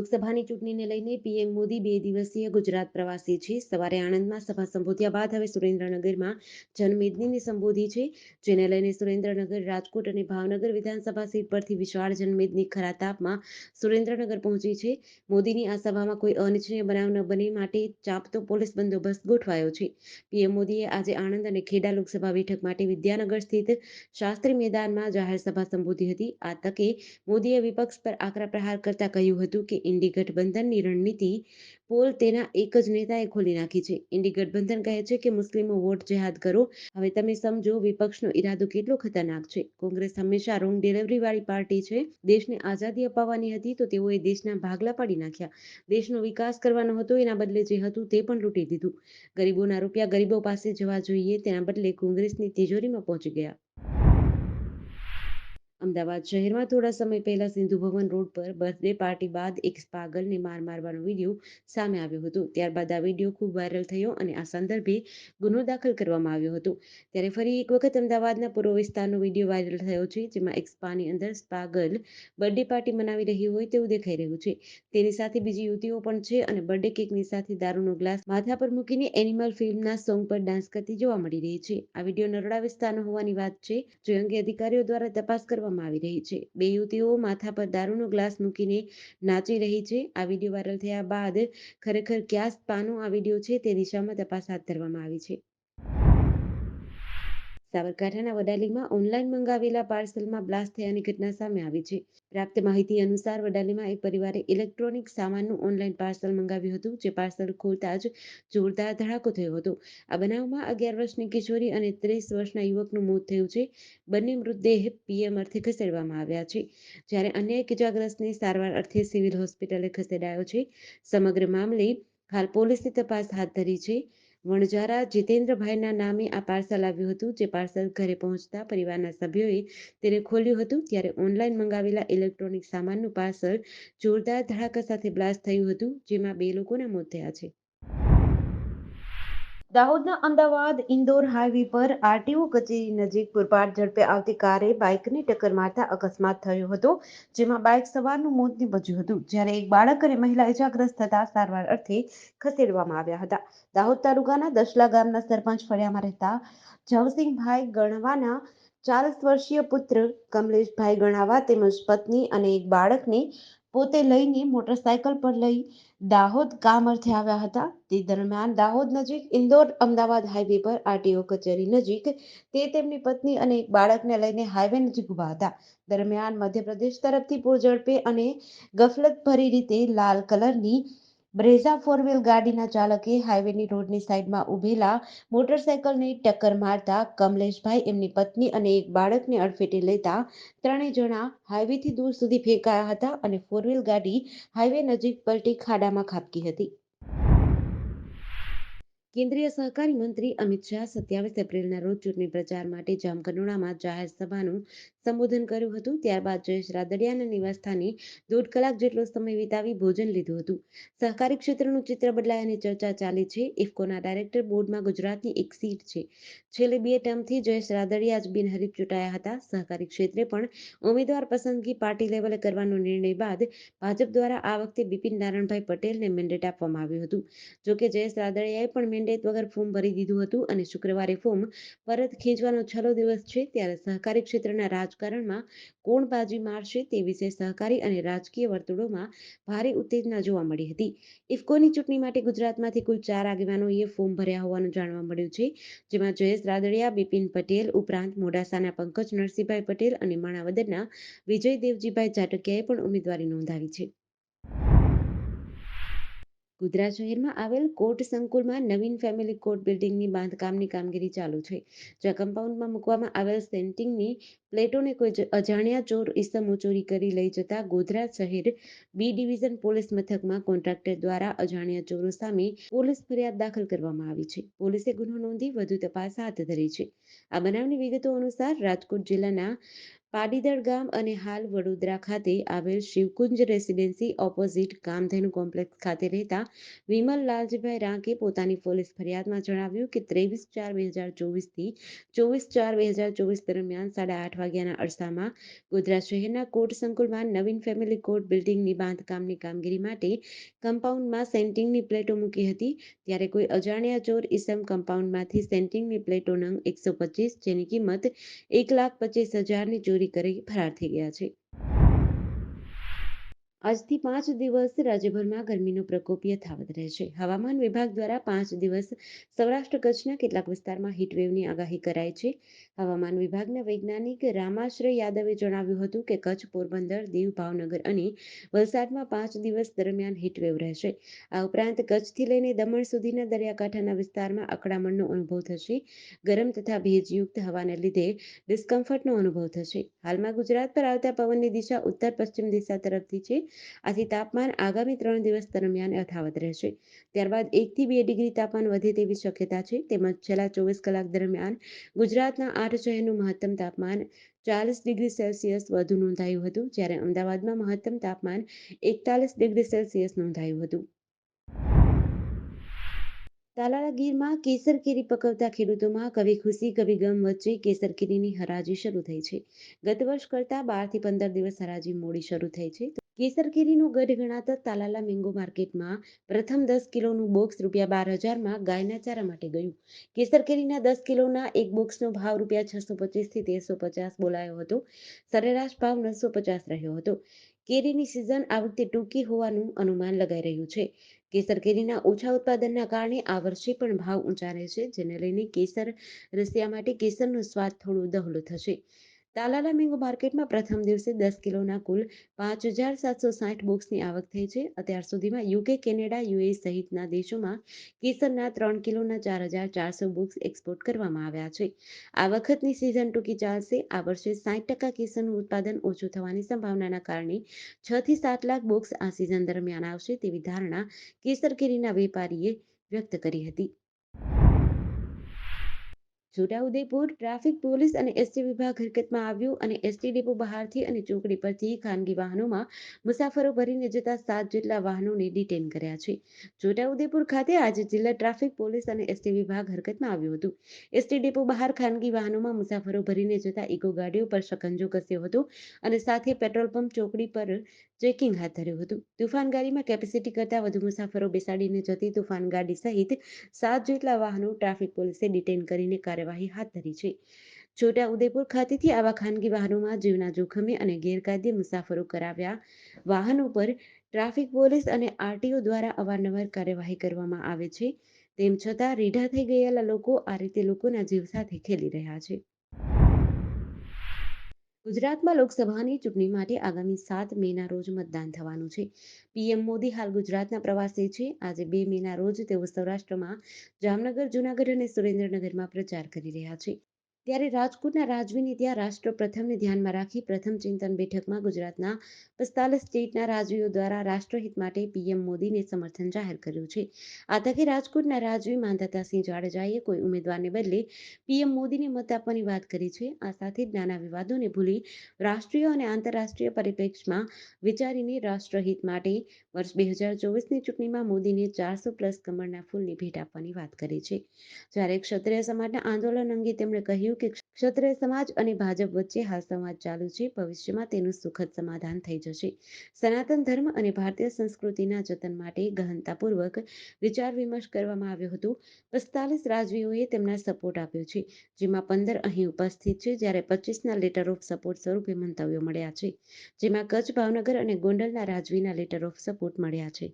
લોકસભાની ચૂંટણીને લઈને પીએમ મોદી 2 દિવસીય ગુજરાત પ્રવાસે છે. સવારે આણંદમાં સભા સંબોધ્યા બાદ હવે સુરેન્દ્રનગરમાં જનમેદનીને સંબોધી છે, જેને લઈને સુરેન્દ્રનગર, રાજકોટ અને ભાવનગર વિધાનસભા સીટ પરથી વિશાળ જનમેદની ખરા તાપમાં સુરેન્દ્રનગર પહોંચી છે. મોદીની આ સભામાં કોઈ અનિચ્છનીય બનાવ ન બને માટે ચાંપતો પોલીસ બંદોબસ્ત ગોઠવાયો છે. પીએમ મોદીએ આજે આણંદ અને ખેડા લોકસભા બેઠક માટે વિદ્યાનગર સ્થિત શાસ્ત્રી મેદાનમાં જાહેર સભા સંબોધી હતી. આ તકે મોદીએ વિપક્ષ પર આકરા પ્રહાર કરતા કહ્યું હતું કે ઇન્ડી ગઠબંધનની રણનીતિ પોલ તેના એક જ નેતાએ ખોલી નાખી છે. ઇન્ડી ગઠબંધન કહે છે કે મુસ્લિમો વોટ જેહાદ કરો. હવે તમે સમજો વિપક્ષનો ઈરાદો કેટલો ખતરનાક છે. કોંગ્રેસ હંમેશા રોંગ ડિલિવરી વાળી પાર્ટી છે. દેશને આઝાદી અપાવવાની હતી તો તેઓએ દેશના ભાગલા પાડી નાખ્યા. દેશનો વિકાસ કરવાનો હતો, એના બદલે જે હતું તે પણ લૂંટી દીધું. ગરીબોના રૂપિયા ગરીબો પાસે જવા જોઈએ, તેના બદલે કોંગ્રેસની તિજોરીમાં પહોંચી ગયા. અમદાવાદ શહેરમાં થોડા સમય પહેલા સિંધુ ભવન રોડ પર બર્થડે પાર્ટી બાદ એક પાગલને માર મારવાનો વિડીયો સામે આવ્યો હતો. ત્યારબાદ આ વિડીયો ખૂબ વાયરલ થયો અને આ સંદર્ભે ગુનો દાખલ કરવામાં આવ્યો હતો. ત્યારે ફરી એક વખત અમદાવાદના પૂર્વ વિસ્તારનો વિડીયો વાયરલ થયો છે, જેમાં એક સ્પાની અંદર પાગલ બર્થડે પાર્ટી મનાવી રહી હોય તેવું દેખાઈ રહ્યું છે. તેની સાથે બીજી યુવતીઓ પણ છે અને બર્થડે કેકની સાથે દારૂનો ગ્લાસ માથા પર મૂકીને એનિમલ ફિલ્મના સોંગ પર ડાન્સ કરતી જોવા મળી રહી છે. આ વિડીયો નરોડા વિસ્તારનો હોવાની વાત છે, જે અંગે અધિકારીઓ દ્વારા તપાસ કરવામાં આવી રહી છે. બે યુવતીઓ માથા પર દારૂનો ગ્લાસ મૂકીને નાચી રહી છે. આ વિડીયો વાયરલ થયા બાદ ખરેખર ક્યાં સ્પાનો આ વિડીયો છે તે દિશામાં તપાસ હાથ ધરવામાં આવી છે. સાબરકાંઠાના વડાલીમાં ઓનલાઈન મંગાવેલા પાર્સલમાં બ્લાસ્ટ થયાની ઘટના સામે આવી છે. પ્રાપ્ત માહિતી અનુસાર વડાલીમાં એક પરિવારે ઇલેક્ટ્રોનિક સામાનનું ઓનલાઈન પાર્સલ મંગાવ્યું હતું, જે પાર્સલ ખોલતા જ જોરદાર ધડાકો થયો હતો. આ બનાવમાં 11 વર્ષની કિશોરી અને 30 વર્ષના યુવકનું મોત થયું છે. બંને મૃતદેહ પીએમ અર્થે ખસેડવામાં આવ્યા છે, જ્યારે અન્ય એક ઇજાગ્રસ્તને સારવાર અર્થે સિવિલ હોસ્પિટલે ખસેડાયો છે. સમગ્ર મામલે હાલ પોલીસે તપાસ હાથ ધરી છે. વણજારા જીતેન્દ્રભાઈના નામે આ પાર્સલ આવ્યું હતું, જે પાર્સલ ઘરે પહોંચતા પરિવારના સભ્યોએ તેને ખોલ્યું હતું, ત્યારે ઓનલાઈન મંગાવેલા ઇલેક્ટ્રોનિક સામાનનું પાર્સલ જોરદાર ધડાકા સાથે બ્લાસ્ટ થયું હતું, જેમાં 2 લોકોના મોત થયા છે. દાહોદના અમદાવાદ ઇન્દોર હાઈવે પર આરટીઓ કચેરી નજીક પૂરપાટ ઝડપે આવતી કારે બાઇકને ટક્કર મારતા અકસ્માત થયો હતો, જેમાં બાઇક સવારનું મોત નીપજ્યું હતું, જ્યારે એક બાળક અને મહિલા ઇજાગ્રસ્ત થતા સારવાર અર્થે ખસેડવામાં આવ્યા હતા. દાહોદ તાલુકાના દશલા ગામના સરપંચ ફળિયામાં રહેતા જવસિંહભાઈ ગણાવાના 40 વર્ષીય પુત્ર કમલેશભાઈ ગણાવા તેમજ પત્ની અને એક બાળકને પોતે લઈને મોટરસાયકલ પર લઈ દાહોદ કામ અર્થે આવ્યા હતા. તે દરમિયાન દાહોદ નજીક ઇન્દોર અમદાવાદ હાઈવે પર આરટીઓ કચેરી નજીક તે તેમની પત્ની અને એક બાળકને લઈને હાઈવે નજીક ઊભા હતા. દરમિયાન મધ્યપ્રદેશ તરફથી પૂરઝડપે અને ગફલતભરી રીતે લાલ કલરની બ્રેઝા ફોર-વ્હીલ ગાડીના ચાલકે હાઈવેની રોડની સાઈડમાં ઊભેલા મોટરસાયકલને ટક્કર મારતા કમલેશભાઈ, એમની પત્ની અને એક બાળકને અડફેટે લેતા ત્રણેય જણા હાઈવેથી દૂર સુધી ફેંકાયા હતા અને ફોર-વ્હીલ ગાડી હાઈવે નજીક પલટી ખાડામાં ખાબકી હતી. કેન્દ્રીય સહકારી મંત્રી અમિત શાહ 27 એપ્રિલના રોજ ચૂંટણી પ્રચાર માટે જામકંડોળામાં જાહેર સભાનું સંબોધન કર્યું હતું. ત્યારબાદ જયેશ રાદડિયાના નિવાસસ્થાને 1.5 કલાક જેટલો સમય વિતાવી ભોજન લીધું હતું. સહકારી ક્ષેત્રનું ચિત્ર બદલાયાની ચર્ચા ચાલી છે. ઇફકોના ડાયરેક્ટર બોર્ડમાં ગુજરાતની એક સીટ છે. છેલ્લી 2 ટર્મથી જયેશ રાદડિયા જ બિનહરીફ ચૂંટાયા હતા. સહકારી ક્ષેત્રે પણ ઉમેદવાર પસંદગી પાર્ટી લેવલે કરવાનો નિર્ણય બાદ ભાજપ દ્વારા આ વખતે બિપિન નારણભાઈ પટેલને મેન્ડેટ આપવામાં આવ્યું હતું. જોકે જયેશ રાદડિયાએ પણ મેન્ડેટ વગર ફોર્મ ભરી દીધું હતું અને શુક્રવારે ફોર્મ પરત ખેંચવાનો છેલ્લો દિવસ છે. ત્યારે સહકારી ક્ષેત્રના રાજકારણમાં કોણ બાજી મારશે તે વિશે સહકારી અને રાજકીય વર્તુળોમાં ભારે ઉત્તેજના જોવા મળી હતી. ઇફકોની ચૂંટણી માટે ગુજરાતમાંથી કુલ 4 આગેવાનોએ ફોર્મ ભર્યા હોવાનું જાણવા મળ્યું છે, જેમાં જયેશ રાદડિયા, બિપિન પટેલ ઉપરાંત મોડાસાના પંકજ નરસિંહભાઈ પટેલ અને માણાવદરના વિજય દેવજીભાઈ જાટકિયાએ પણ ઉમેદવારી નોંધાવી છે. ગોધરા શહેરમાં આવેલ કોર્ટ સંકુલમાં નવીન ફેમિલી કોર્ટ બિલ્ડિંગની બાંધકામની કામગીરી ચાલુ છે, જ્યાં કમ્પાઉન્ડમાં મૂકવામાં આવેલ સેન્ટિંગની પ્લેટોને કોઈ અજાણ્યા ચોર ઈસમો ચોરી કરી લઈ જતા ગોધરા શહેર બી ડિવિઝન પોલીસ મથકમાં કોન્ટ્રાક્ટર દ્વારા અજાણ્યા ચોરો સામે પોલીસ ફરિયાદ દાખલ કરવામાં આવી છે. પોલીસે ગુનો નોંધી વધુ તપાસ હાથ ધરી છે. આ બનાવની વિગતો અનુસાર રાજકોટ જિલ્લાના પાડીદળ ગામ અને હાલ વડોદરા ખાતે આવેલ શિવકુંજ રેસિડેન્સી ઓપોઝિટ કામધેનુ કોમ્પ્લેક્સ ખાતે રહેતા વિમલ લાલજીભાઈ રાંકે પોતાની પોલીસ ફરિયાદમાં જણાવ્યું કે 23/4/2024 થી 24/4/2024 દરમિયાન 8:30 વાગ્યાના અરસામાં ગોધરા શહેરના કોર્ટ સંકુલમાં નવીન ફેમિલી કોર્ટ બિલ્ડિંગની બાંધકામની કામગીરી માટે કમ્પાઉન્ડમાં સેન્ટિંગની પ્લેટો મૂકી હતી, ત્યારે કોઈ અજાણ્યા ચોર ઈસમ કમ્પાઉન્ડમાંથી સેન્ટિંગની પ્લેટો નંગ 125 જેની કિંમત 1,25,000ની ચોરી કરી ફરાર થઈ ગયા છે. આજથી 5 દિવસ રાજ્યભરમાં ગરમીનો પ્રકોપ યથાવત રહેશે. હવામાન વિભાગ દ્વારા 5 દિવસ સૌરાષ્ટ્ર કચ્છના કેટલાક વિસ્તારમાં હીટવેવની આગાહી કરાઈ છે. હવામાન વિભાગના વૈજ્ઞાનિક રામાશ્રય યાદવે જણાવ્યું હતું કે કચ્છ, પોરબંદર, દીવ, ભાવનગર અને વલસાડમાં 5 દિવસ દરમિયાન હીટવેવ રહેશે. આ ઉપરાંત કચ્છથી લઈને દમણ સુધીના દરિયાકાંઠાના વિસ્તારમાં અકળામણનો અનુભવ થશે. ગરમ તથા ભેજયુક્ત હવાને લીધે ડિસ્કમ્ફર્ટનો અનુભવ થશે. હાલમાં ગુજરાત પર આવતા પવનની દિશા ઉત્તર પશ્ચિમ દિશા તરફથી છે. આથી તાપમાન આગામી 3 દિવસ દરમિયાન યથાવત રહેશે. ત્યારબાદ 1 થી 2 ડિગ્રી તાપમાન વધે તેવી શક્યતા છે. તેમજ છેલ્લા 24 કલાક દરમિયાન ગુજરાતના 8 શહેરનું મહત્તમ તાપમાન 40 ડિગ્રી સેલ્સિયસ વધુ નોંધાયું હતું, જ્યારે અમદાવાદમાં મહત્તમ તાપમાન 41 ડિગ્રી સેલ્સિયસ નોંધાયું હતું. તાલાલા ગીરમાં કેસર કેરી પકવતા ખેડૂતોમાં કભી ખુશી કભી ગમ વચ્ચે કેસર કેરીની હરાજી શરૂ થઈ છે. ગત વર્ષ કરતાં 12 થી 15 દિવસ હરાજી મોડી શરૂ થઈ છે. કેસર કેરીનો ગઢ ગણાતા તાલાલા મેંગો માર્કેટમાં પ્રથમ 10 કિલોનું બોક્સ ₹12,000માં ગાયના ચારા માટે ગયું. કેસર કેરીના 10 કિલોના એક બોક્સનો ભાવ ₹625 થી 1,350 બોલાયો હતો. સરેરાશ ભાવ 950 રહ્યો હતો. કેરીની સિઝન આ વખતે ટૂંકી હોવાનું અનુમાન લગાઈ રહ્યું છે. કેસર કેરીના ઓછા ઉત્પાદનના કારણે આ વર્ષે પણ ભાવ ઊંચા રહેશે, જેને લઈને કેસર રસિયા માટે કેસરનો સ્વાદ થોડો દહલો થશે. તાલાલા મેંગો માર્કેટમાં પ્રથમ દિવસે 10 કિલોના કુલ 5,760 બોક્સની આવક થઈ છે. અત્યાર સુધીમાં યુકે, કેનેડા, યુએઈ સહિતના દેશોમાં કેસરના 3 કિલોના 4,400 બોક્સ એક્સપોર્ટ કરવામાં આવ્યા છે. આ વખતની સિઝન ટૂંકી ચાલશે. આ વર્ષે 60% કેસરનું ઉત્પાદન ઓછું થવાની સંભાવનાના કારણે 6 થી 7 લાખ બોક્સ આ સિઝન દરમિયાન આવશે તેવી ધારણા કેસર કેરીના વેપારીએ વ્યક્ત કરી હતી. છોટાઉદેપુર ટ્રાફિક પોલીસ અને એસટી વિભાગ હરકતમાં આવ્યું અને એસટી ડેપો બહારથી અને ચોકડી પરથી ખાનગી વાહનોમાં મુસાફરો ભરીને જતા 7 જેટલા વાહનોને ડિટેન કર્યા છે. છોટાઉદેપુર ખાતે આજે જિલ્લા ટ્રાફિક પોલીસ અને એસટી વિભાગ હરકતમાં આવ્યું હતું. એસટી ડેપો બહાર ખાનગી વાહનોમાં મુસાફરો ભરીને જતા ઇકો ગાડીઓ પર શકંજો કસ્યો હતો અને સાથે પેટ્રોલ પંપ ચોકડી પર ચેકિંગ હાથ ધર્યું હતું. તુફાન ગાડીમાં કેપેસિટી કરતાં વધુ મુસાફરો બેસાડીને જતી તુફાન ગાડી સહિત 7 જેટલા વાહનો ટ્રાફિક પોલીસે ડિટેન કરીને કાર્યવાહી હાથ ધરી છે. છોટાઉદેપુર ખાતેથી આવા ખાનગી વાહનોમાં જીવના જોખમે અને ગેરકાયદે મુસાફરો કરાવ્યા વાહનો પર ટ્રાફિક પોલીસ અને આરટીઓ દ્વારા અવારનવાર કાર્યવાહી કરવામાં આવે છે. તેમ છતાં રીઢા થઈ ગયેલા લોકો આ રીતે લોકોના જીવ સાથે ખેલી રહ્યા છે. ગુજરાતમાં લોકસભાની ચૂંટણી માટે આગામી 7 મેના રોજ મતદાન થવાનું છે. પીએમ મોદી હાલ ગુજરાતના પ્રવાસે છે. આજે 2 મેના રોજ તેઓ સૌરાષ્ટ્રમાં જામનગર, જૂનાગઢ અને સુરેન્દ્રનગરમાં પ્રચાર કરી રહ્યા છે. ત્યારે રાજકોટના રાજવીને ત્યાં રાષ્ટ્ર પ્રથમને ધ્યાનમાં રાખી પ્રથમ ચિંતન બેઠકમાં ગુજરાતના 45 સ્ટેટના રાજવીઓ દ્વારા રાષ્ટ્રહિત માટે પીએમ મોદીને સમર્થન જાહેર કર્યું છે. આ તકે રાજકોટના રાજવી માંધાતાસિંહ જાડેજાએ કોઈ ઉમેદવારને બદલે પીએમ મોદીને મત આપવાની વાત કરી છે. આ સાથે જ નાના વિવાદોને ભૂલી રાષ્ટ્રીય અને આંતરરાષ્ટ્રીય પરિપ્રેક્ષમાં વિચારીને રાષ્ટ્રહિત માટે વર્ષ 2024ની ચૂંટણીમાં મોદીને 400+ કમળના ફૂલની ભેટ આપવાની વાત કરી છે. જ્યારે ક્ષત્રિય સમાજના આંદોલન અંગે તેમણે કહ્યું કે ક્ષત્રિય સમાજ અને ભાજપ વચ્ચે હાલ સંવાદ ચાલુ છે. ભવિષ્યમાં તેનું સુખદ સમાધાન થઈ જશે. સનાતન ધર્મ અને ભારતીય સંસ્કૃતિના જતન માટે ગહનતાપૂર્વક વિચાર વિમર્શ કરવામાં આવ્યો હતો. 45 રાજવીઓએ તેમના સપોર્ટ આપ્યો છે, જેમાં 15 અહીં ઉપસ્થિત છે, જ્યારે 25ના લેટર ઓફ સપોર્ટ સ્વરૂપે મંતવ્યો મળ્યા છે, જેમાં કચ્છ, ભાવનગર અને ગોંડલના રાજવીના લેટર ઓફ સપોર્ટ મળ્યા છે.